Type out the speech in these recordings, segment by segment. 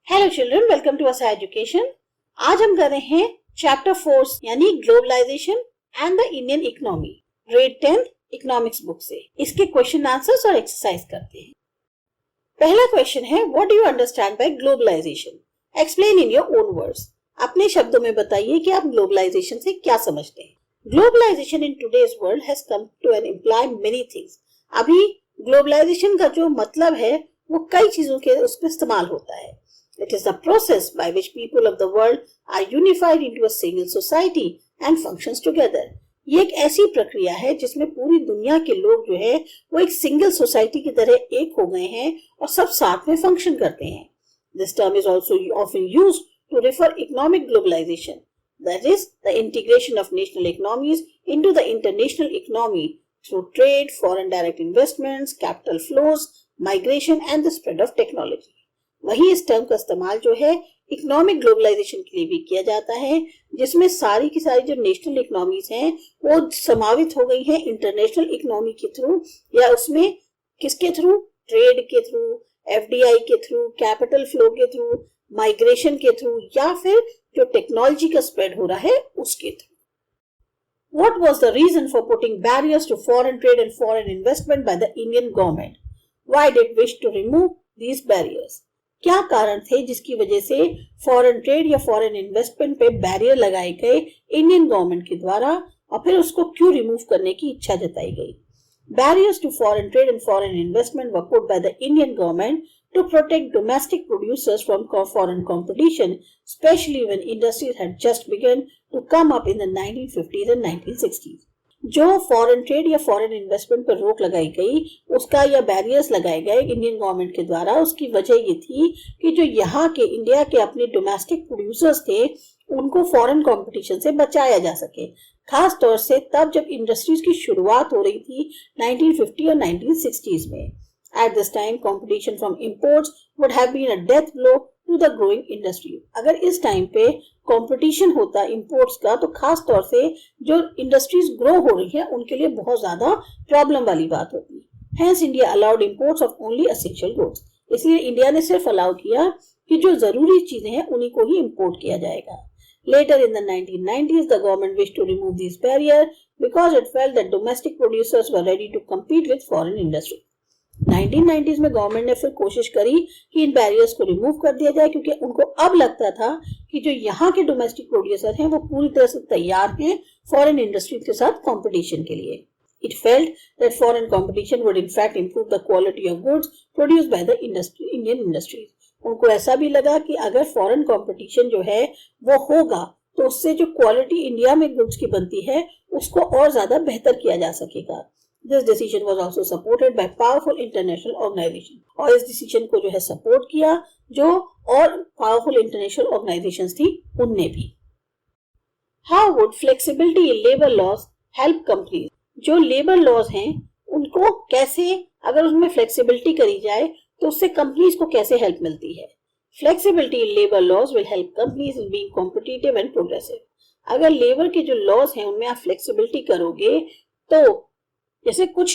Hello children, welcome to असा education. आज हम कर रहे हैं चैप्टर 4 यानी globalisation and the Indian economy, grade 10 economics book से। इसके क्वेश्चन आंसर्स और एक्सरसाइज करते हैं। पहला क्वेश्चन है, what do you understand by globalisation? Explain in your own words. अपने शब्दों में बताइए कि आप ग्लोबलाइजेशन से क्या समझते हैं। Globalisation in today's world has come to an imply many things. अभी ग्लोबलाइजेशन का जो मतलब है वो कई चीजों के उसमें इस्तेमाल होता है। It is the process by which people of the world are unified into a single society and functions together. ये एक ऐसी प्रक्रिया है जिसमें पूरी दुनिया के लोग जो है वो एक सिंगल सोसाइटी की तरह एक हो गए हैं और सब साथ में फंक्शन करते हैं। This term is also often used to refer economic globalization, that is the integration of national economies into the international economy through trade, foreign direct investments, capital flows, migration and the spread of technology. वही इस term का इस्तेमाल जो है economic globalisation के लिए भी किया जाता है, जिसमें सारी की सारी जो नेशनल इकोनॉमीज हैं वो समावित हो गई हैं इंटरनेशनल इकोनॉमी के थ्रू, या उसमें किसके थ्रू? ट्रेड के थ्रू, एफडीआई के थ्रू, कैपिटल फ्लो के थ्रू, माइग्रेशन के थ्रू, या फिर जो टेक्नोलॉजी का स्प्रेड हो रहा है उसके through. What was the reason for putting barriers to foreign trade and foreign investment by the Indian government? Why did it wish to remove these barriers? क्या कारण थे जिसकी वजह से फॉरेन ट्रेड या फॉरेन इन्वेस्टमेंट पे बैरियर लगाए गए इंडियन गवर्नमेंट के द्वारा, और फिर उसको क्यों रिमूव करने की इच्छा जताई गई? Barriers to foreign trade and foreign investment were put by the Indian government to protect domestic producers from foreign competition, especially when industries had just begun to come up in the 1950s and 1960s. जो foreign trade या foreign investment पर रोक लगाई गई उसका या barriers लगाए गए इंडियन गवर्नमेंट के द्वारा, उसकी वजह ये थी कि जो यहाँ के इंडिया के अपने डोमेस्टिक प्रोड्यूसर्स थे उनको फॉरेन कंपटीशन से बचाया जा सके, खास तौर से तब जब इंडस्ट्रीज की शुरुआत हो रही थी 1950 और 1960s में। At this time, competition from imports would have been a death blow to the growing industry. अगर इस टाइम पे कंपटीशन होता इंपोर्ट्स का तो खास तौर से जो इंडस्ट्रीज ग्रो हो रही है उनके लिए बहुत ज्यादा प्रॉब्लम वाली बात होती। Hence, India allowed imports of only essential goods. इसलिए इंडिया ने सिर्फ अलाउ किया कि जो जरूरी चीजें हैं उन्हीं को ही इंपोर्ट किया जाएगा। Later in the 1990s, the government wished to remove these barriers because it felt that domestic producers were ready to compete with foreign industry. 1990s में गवर्नमेंट ने फिर कोशिश करी कि इन बैरियर्स को रिमूव कर दिया जाए, क्योंकि उनको अब लगता था कि जो यहाँ के डोमेस्टिक प्रोड्यूसर हैं वो पूरी तरह से तैयार हैं फॉरेन इंडस्ट्री के साथ कंपटीशन के लिए। It felt that foreign competition would in fact improve the quality of goods produced by the Indian industries. उनको ऐसा भी लगा कि अगर फॉरेन कंपटीशन जो है वो होगा तो उससे जो क्वालिटी इंडिया में गुड्स की बनती है उसको और ज्यादा बेहतर किया जा सकेगा। This decision was also supported by powerful international organizations. और इस डिसीजन को जो है सपोर्ट किया जो और पावरफुल इंटरनेशनल ऑर्गेनाइजेशंस थी उनने भी। How would flexibility in labor laws help companies? जो लेबर लॉज हैं उनको कैसे, अगर उसमें फ्लेक्सिबिलिटी करी जाए तो उससे कंपनीज को कैसे हेल्प मिलती है? Flexibility in labor laws will help companies in being competitive and progressive. अगर लेबर के जो लॉज हैं उनमें आप फ्लेक्सिबिलिटी करोगे तो जैसे कुछ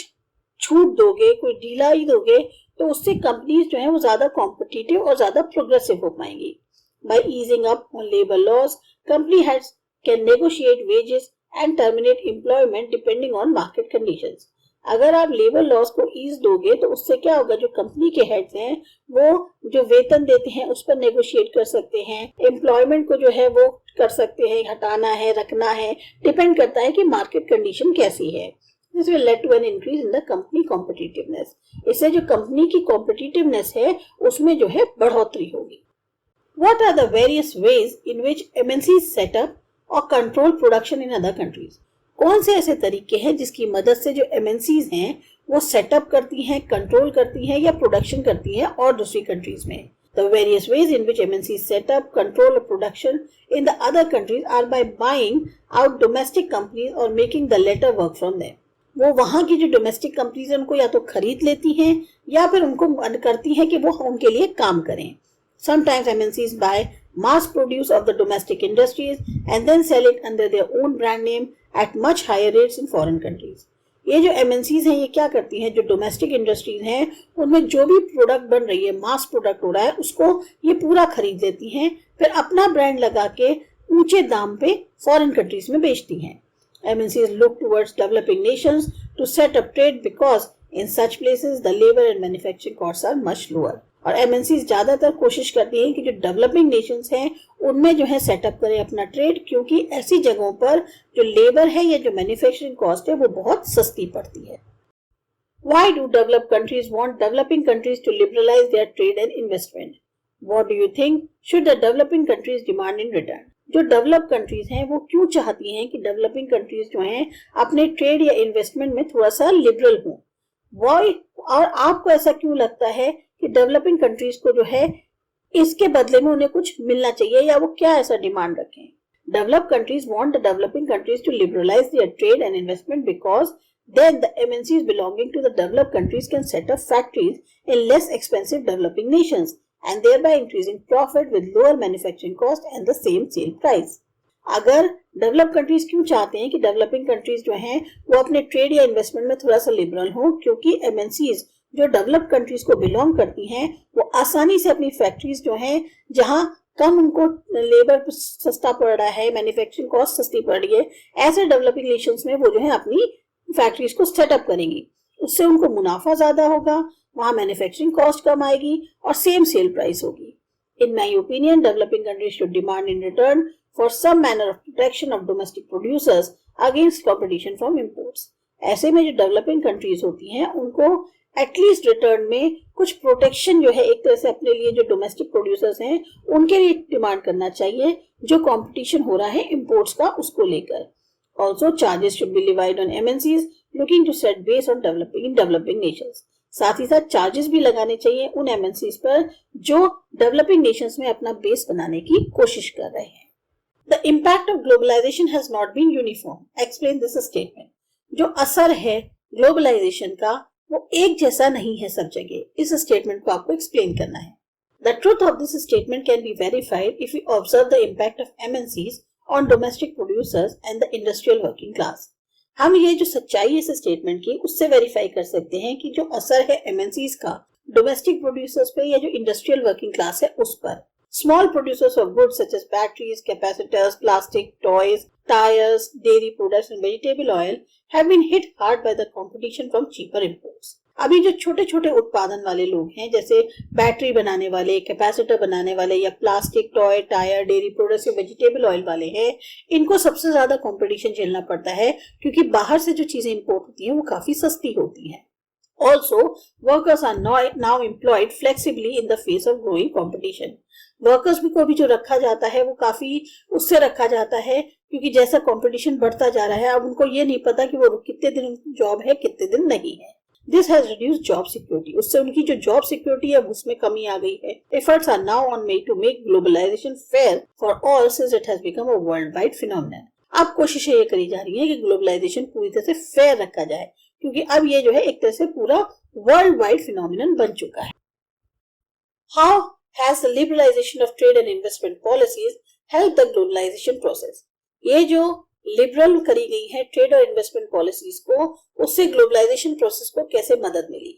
छूट दोगे, कोई ढीलाई दोगे, तो उससे कंपनीज जो है वो ज्यादा कॉम्पिटिटिव और ज्यादा प्रोग्रेसिव हो पाएंगी। By easing up on labor laws, company heads can negotiate wages and terminate employment depending on market conditions. अगर आप लेबर लॉज को ईज दोगे तो उससे क्या होगा, जो कंपनी के हेड्स हैं वो जो वेतन देते हैं उस पर नेगोशिएट कर सकते हैं, एम्प्लॉयमेंट को जो है वो कर सकते हैं, हटाना है रखना है, डिपेंड करता है कि मार्केट कंडीशन कैसी है। This will lead to an increase in the company competitiveness. इससे जो कंपनी की competitiveness है उसमें जो है बढ़ोतरी होगी। What are the various ways in which MNCs set up or control production in other countries? कौन से ऐसे तरीके हैं जिसकी मदद से जो MNCs हैं वो सेटअप करती हैं, कंट्रोल करती हैं या प्रोडक्शन करती हैं और दूसरी कंट्रीज में? The various ways in which MNCs set up, control or production in the other countries are by buying out domestic companies or making the latter work from them. वो वहां की जो डोमेस्टिक कंपनीज है उनको या तो खरीद लेती हैं या फिर उनको करती हैं कि वो उनके लिए काम करें। Sometimes MNCs buy mass produce of the domestic industries and then sell it under their own brand name at much higher rates in foreign countries. ये जो एमएनसीज हैं ये क्या करती हैं, जो डोमेस्टिक इंडस्ट्रीज हैं उनमें जो भी प्रोडक्ट बन रही है, मास प्रोडक्ट हो रहा है, उसको ये पूरा खरीद लेती हैं, फिर अपना ब्रांड लगा के ऊंचे दाम पे फॉरेन कंट्रीज में बेचती हैं। MNCs look towards developing nations to set up trade because in such places the labour and manufacturing costs are much lower. और एमएनसीज ज्यादातर कोशिश करती हैं कि जो डेवलपिंग नेशंस हैं उनमें जो है सेटअप करें अपना ट्रेड, क्योंकि ऐसी जगहों पर जो लेबर है या जो मैन्युफैक्चरिंग कॉस्ट है वो बहुत सस्ती पड़ती है। Why do developed countries want developing countries to liberalize their trade and investment? What do you think should the developing countries demand in return? जो डेवलप कंट्रीज हैं वो क्यों चाहती हैं कि डेवलपिंग कंट्रीज जो हैं अपने ट्रेड या इन्वेस्टमेंट में थोड़ा सा लिबरल हों? Why? और आपको ऐसा क्यों लगता है कि डेवलपिंग कंट्रीज को जो है इसके बदले में उन्हें कुछ मिलना चाहिए, या वो क्या ऐसा डिमांड रखें? Developed countries want the developing countries to liberalize their trade and investment because then the MNCs belonging to the developed countries can set up factories in less expensive developing nations and thereby increasing profit with lower manufacturing cost and the same sale price. अगर develop countries क्यों चाहते हैं कि developing countries जो हैं वो अपने trade या इन्वेस्टमेंट में थोड़ा सा लिबरल हो? क्योंकि एमएनसीज जो डेवलप कंट्रीज को बिलोंग करती हैं वो आसानी से अपनी फैक्ट्रीज जो हैं जहां कम उनको लेबर सस्ता पड़ रहा है, मैन्युफैक्चरिंग कॉस्ट सस्ती पड़ रही है, ऐसे डेवलपिंग नेशंस में वो जो है अपनी फैक्ट्रीज को सेटअप करेंगी। उससे उनको मुनाफा ज्यादा होगा, वहां मैन्युफैक्चरिंग कॉस्ट कम आएगी और सेम सेल प्राइस होगी। In my opinion developing countries should demand in return for some manner of protection of domestic producers against competition from imports. ऐसे में जो डेवलपिंग कंट्रीज होती हैं उनको एटलीस्ट रिटर्न में कुछ प्रोटेक्शन जो है एक तरह से अपने लिए जो डोमेस्टिक प्रोड्यूसर्स हैं उनके लिए डिमांड करना चाहिए, जो कंपटीशन हो रहा है इंपोर्ट्स का उसको लेकर। Also charges should be levied on MNCs looking to set base on developing nations. साथ ही साथ चार्जेस भी लगाने चाहिए उन एमएनसीज पर जो डेवलपिंग नेशंस में अपना बेस बनाने की कोशिश कर रहे हैं। The impact of globalisation has not been uniform, explain this statement. जो असर है ग्लोबलाइजेशन का वो एक जैसा नहीं है सब जगह। इस स्टेटमेंट को आपको एक्सप्लेन करना है। The truth of this statement can be verified if you observe the impact of MNCs on domestic producers and the industrial working class. हम ये जो सच्चाई है इस स्टेटमेंट की उससे वेरीफाई कर सकते हैं कि जो असर है एमएनसीज का डोमेस्टिक प्रोड्यूसर्स पे या जो इंडस्ट्रियल वर्किंग क्लास है उस पर। Small producers of goods such as batteries, capacitors, plastic, toys, tires, dairy products and vegetable oil have been hit hard by the competition from cheaper imports. अभी जो छोटे छोटे उत्पादन वाले लोग हैं जैसे बैटरी बनाने वाले, कैपेसिटर बनाने वाले या plastic, toy, tyre, dairy products या वेजिटेबल ऑयल वाले हैं, इनको सबसे ज्यादा कंपटीशन झेलना पड़ता है क्योंकि बाहर से जो चीजें इंपोर्ट होती हैं वो काफी सस्ती होती हैं। Also, workers are now employed flexibly in the face of growing competition. Workers को भी जो रखा जाता है वो काफी उससे रखा जाता है क्योंकि जैसा कंपटीशन बढ़ता जा रहा है अब उनको ये नहीं पता कि वो कितने दिन जॉब है कितने दिन नहीं है। This has reduced job security, उससे उनकी जो जॉब सिक्योरिटी है उसमें कमी आ गई है। Efforts are now on made to make globalisation fair for all since it has become a world wide phenomenon. अब कोशिशें ये करी जा रही है कि ग्लोबलाइजेशन पूरी तरह से फेयर रखा जाए क्योंकि अब ये जो है एक तरह से पूरा वर्ल्ड वाइड फिनोमेनन बन चुका है। How has the liberalization of trade and investment policies helped the globalization process? ये जो लिबरल करी गई है ट्रेड और इन्वेस्टमेंट पॉलिसीज को उससे ग्लोबलाइजेशन प्रोसेस को कैसे मदद मिली?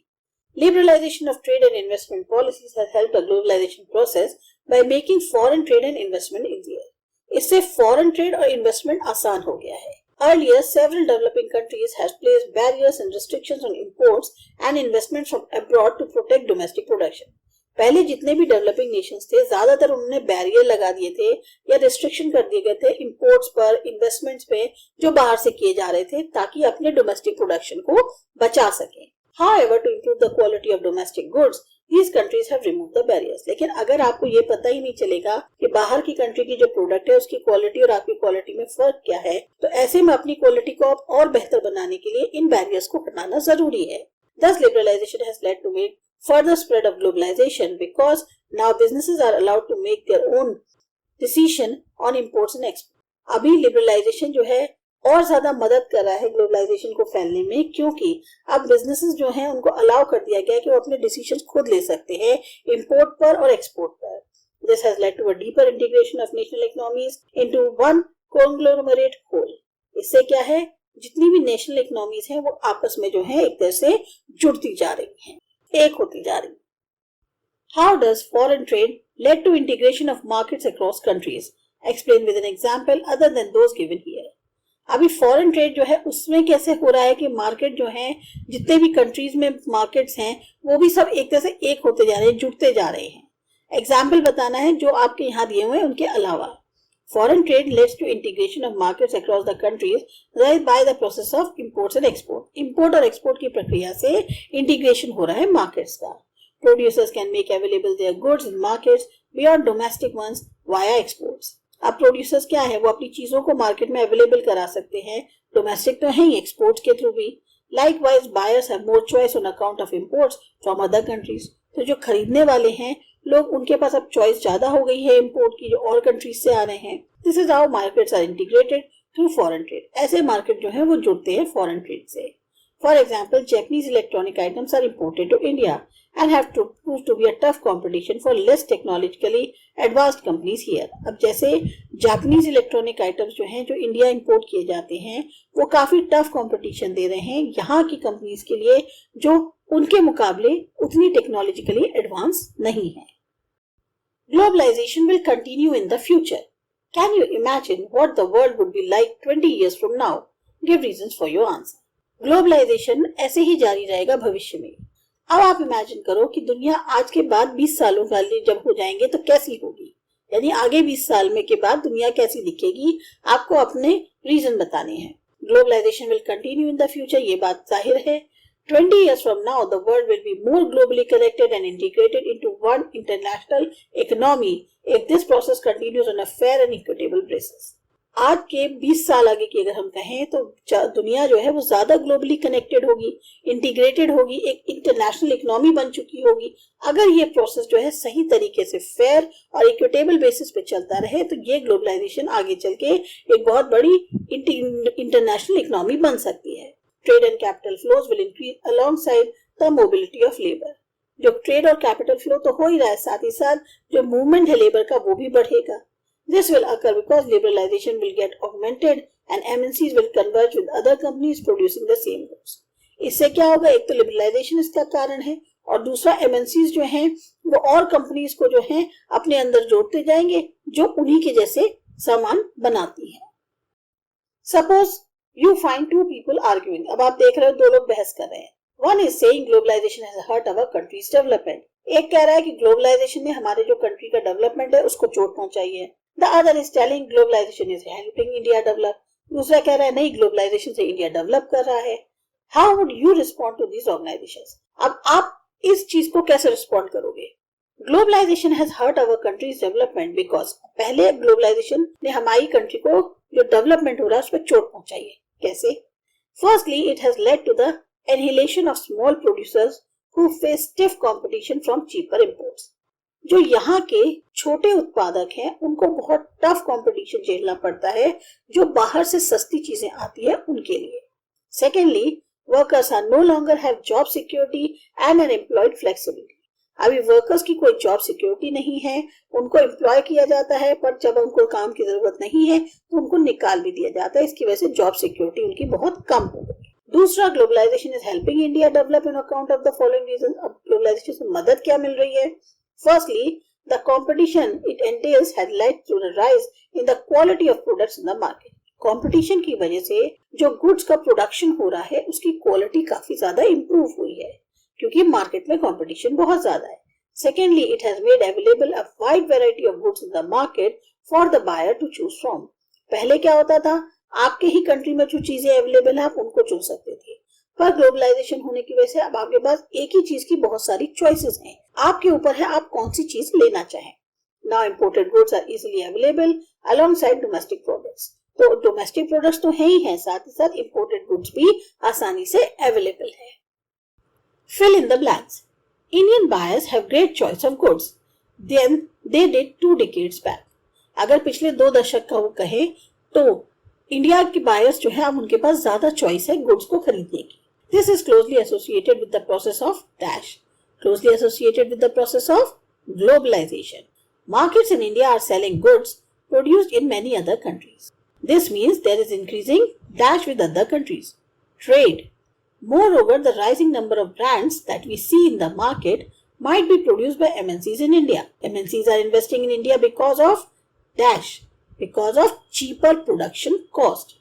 Liberalization of trade and investment policies has helped the globalization process by making foreign trade and investment easier. इससे फॉरेन ट्रेड और इन्वेस्टमेंट आसान हो गया है। Earlier, several developing countries had placed barriers and restrictions on imports and investments from abroad to protect domestic production. पहले जितने भी developing Nations थे ज्यादातर उन्होंने बैरियर लगा दिए थे या रिस्ट्रिक्शन कर दिए गए थे इंपोर्ट्स पर, इन्वेस्टमेंट्स पे जो बाहर से किए जा रहे थे ताकि अपने डोमेस्टिक प्रोडक्शन को बचा सकें। However, to improve the quality of domestic goods, these countries have removed the barriers. लेकिन अगर आपको ये पता ही नहीं चलेगा कि बाहर की कंट्री की जो प्रोडक्ट है उसकी क्वालिटी और आपकी क्वालिटी में फर्क क्या है, तो ऐसे में अपनी क्वालिटी को और बेहतर बनाने के लिए इन बैरियर्स को हटाना जरूरी है। Thus, liberalization has led to make further spread of globalization because now businesses are allowed to make their own decision on imports and exports. अभी लिबरलाइजेशन जो है और ज्यादा मदद कर रहा है ग्लोबलाइजेशन को फैलने में क्योंकि अब बिजनेसेस जो हैं उनको अलाउ कर दिया गया है कि वो अपने डिसीजंस खुद ले सकते हैं इंपोर्ट पर और एक्सपोर्ट पर। This has led to a deeper integration of national economies into one conglomerate whole. इससे क्या है जितनी भी नेशनल इकोनॉमीज हैं वो आपस में जो है एक तरह से जुड़ती जा रही हैं, एक होती जा रही। How does foreign trade led to integration of markets across countries? Explain with an example other than those given here. अभी फॉरेन ट्रेड जो है उसमें कैसे हो रहा है कि मार्केट जो है, जितने भी कंट्रीज में मार्केट्स हैं वो भी सब एक तरह से एक होते जा रहे हैं, जुड़ते जा रहे हैं। एग्जाम्पल बताना है जो आपके यहाँ दिए हुए हैं उनके अलावा। Foreign trade leads to integration of markets across the countries by the process of imports and export. Import और एक्सपोर्ट की प्रक्रिया से इंटीग्रेशन हो रहा है मार्केट्स का। Producers can make available their goods in markets beyond domestic ones via exports. अब producers क्या है, वो अपनी चीजों को मार्केट में अवेलेबल करा सकते हैं, डोमेस्टिक तो है ही, एक्सपोर्ट्स के थ्रू भी। Likewise buyers have more choice on account of imports from other countries. तो जो खरीदने वाले हैं लोग, उनके पास अब चॉइस ज्यादा हो गई है इंपोर्ट की, जो और कंट्रीज से आ रहे हैं। This is how markets are integrated through foreign trade. ऐसे मार्केट जो है वो जुड़ते हैं फॉरेन ट्रेड से। For example, Japanese electronic items are imported to India and have to prove to be a tough competition for less technologically advanced companies here. अब जैसे Japanese electronic items जो हैं, जो इंडिया इंपोर्ट किए जाते हैं, वो काफी टफ कंपटीशन दे रहे हैं यहाँ की कंपनीज के लिए जो उनके मुकाबले उतनी टेक्नोलॉजिकली एडवांस नहीं है। Globalization will continue in the future. Can you imagine what the world would be like 20 years from now? Give reasons for your answer. Globalisation ऐसे ही जारी रहेगा भविष्य में। अब आप इमेजिन करो कि दुनिया आज के बाद 20 सालों का जब हो जाएंगे तो कैसी होगी, यानी आगे 20 साल में के बाद दुनिया कैसी दिखेगी, आपको अपने रीजन बताने हैं। Globalisation will continue in the future, ये बात जाहिर है। 20 years from now, the world will be more globally connected and integrated into one international economy if this process continues on a fair and equitable basis. आज के 20 साल आगे की अगर हम कहें तो दुनिया जो है वो ज्यादा ग्लोबली कनेक्टेड होगी, इंटीग्रेटेड होगी, एक इंटरनेशनल इकोनॉमी बन चुकी होगी। अगर ये प्रोसेस जो है सही तरीके से फेयर और इक्विटेबल बेसिस पे चलता रहे तो ये ग्लोबलाइजेशन आगे चल के एक बहुत बड़ी इंटरनेशनल इकोनॉमी बन सकती है। Trade and capital flows will increase alongside the mobility of labour. जो ट्रेड और कैपिटल फ्लो तो हो ही रहा है, साथ ही साथ जो मूवमेंट है लेबर का वो भी बढ़ेगा। This will occur because liberalization will get augmented and MNCs will converge with other companies producing the same goods. इससे क्या होगा, एक तो लिबरलाइजेशन इसका कारण है और दूसरा MNCs जो हैं वो और कंपनीज को जो हैं अपने अंदर जोड़ते जाएंगे जो उन्हीं के जैसे सामान बनाती हैं। Suppose you find two people arguing. अब आप देख रहे हो दो लोग बहस कर रहे हैं। One is saying globalization has hurt our country's development. एक कह रहा है कि ग्लोबलाइजेशन ने हमारे जो कंट्री का डेवलपमेंट है उसको चोट पहुंचाई है। The other is telling globalization is helping India develop. दूसरा कह रहा है नहीं, ग्लोबलाइजेशन से इंडिया डेवलप कर रहा है। How would you respond to these organizations? अब आप इस चीज को कैसे रिस्पॉन्ड करोगे? Globalization has hurt our country's development because पहले ग्लोबलाइजेशन ने हमारी कंट्री को जो डेवलपमेंट हो रहा है उस पर चोट पहुंचाई है। कैसे? Firstly, it has led to the annihilation of small producers who face stiff competition from cheaper imports. जो यहाँ के छोटे उत्पादक हैं उनको बहुत टफ कंपटीशन झेलना पड़ता है जो बाहर से सस्ती चीजें आती है उनके लिए। Secondly, workers are no longer have job security and an employed flexibility. अभी वर्कर्स की कोई जॉब सिक्योरिटी नहीं है, उनको एम्प्लॉय किया जाता है पर जब उनको काम की जरूरत नहीं है तो उनको निकाल भी दिया जाता है। इसकी वजह से जॉब सिक्योरिटी उनकी बहुत कम हो गई। दूसरा, globalisation is helping India develop in account of the following reason. अब ग्लोबलाइजेशन से मदद क्या मिल रही है? Firstly, the competition it entails had led to a rise in the quality of products in the market. Competition की वजह से जो गुड्स का प्रोडक्शन हो रहा है उसकी क्वालिटी काफी ज्यादा इंप्रूव हुई है क्योंकि मार्केट में कंपटीशन बहुत ज्यादा है। Secondly, it has made available a wide variety of goods in the market for the buyer to choose from. पहले क्या होता था, आपके ही कंट्री में जो चीजें अवेलेबल है आप उनको चुन सकते थे, पर ग्लोबलाइजेशन होने की वजह से अब आपके पास एक ही चीज की बहुत सारी चॉइसेस हैं। आपके ऊपर है आप कौन सी चीज लेना चाहें। Now imported goods are easily available alongside domestic products. तो डोमेस्टिक प्रोडक्ट्स तो है ही है, साथ ही साथ इंपोर्टेड गुड्स भी आसानी से अवेलेबल है। Fill in the blanks. Indian buyers have great choice of goods then they did 2 decades back. अगर पिछले 2 दशक का वो कहे तो इंडिया के बायर्स जो है अब उनके पास ज्यादा चॉइस है गुड्स को खरीदने की। This is closely associated with the process of closely associated with the process of globalization. Markets in India are selling goods produced in many other countries. This means there is increasing dash with other countries. Trade. Moreover, the rising number of brands that we see in the market might be produced by MNCs in India. MNCs are investing in India because of dash, because of cheaper production cost.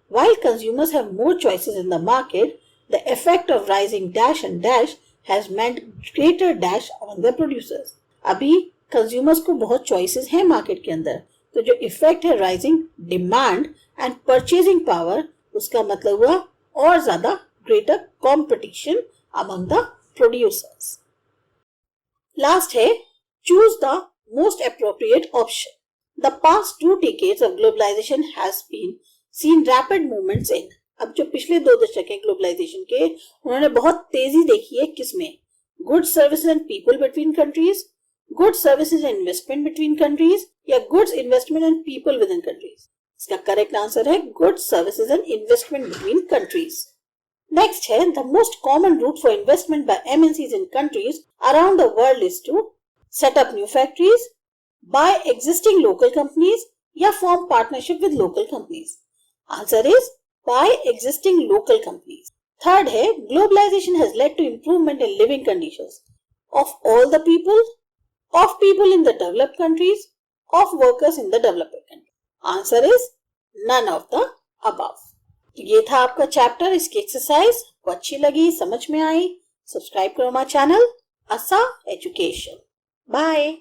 While consumers have more choices in the market, the effect of rising dash and dash has meant greater dash on the producers. अभी consumers को बहुत choices हैं market के अंदर, तो जो effect है rising demand and purchasing power, उसका मतलब हुआ और ज़्यादा greater competition among the producers. Last है choose the most appropriate option. The past 2 decades of globalization has been seen rapid movements in. अब जो पिछले 2 दशक है ग्लोबलाइजेशन के, उन्होंने बहुत तेजी देखी है किसमें? Goods, services and people between countries, goods, services and investment between countries, या goods, investment and people within countries. इसका करेक्ट आंसर है goods, services and investment between countries. Next है the most common route for investment by MNCs in countries around the world is to set up new factories, buy existing local companies या form partnership with local companies. Answer is buy existing local companies. Third है globalization has led to improvement in living conditions of all the people, of people in the developed countries, of workers in the developing countries. Answer is none of the above. ये था आपका chapter. इसकी exercise को अच्छी लगी, समझ में आई, subscribe करो हमारा चैनल आसा एजुकेशन. बाय.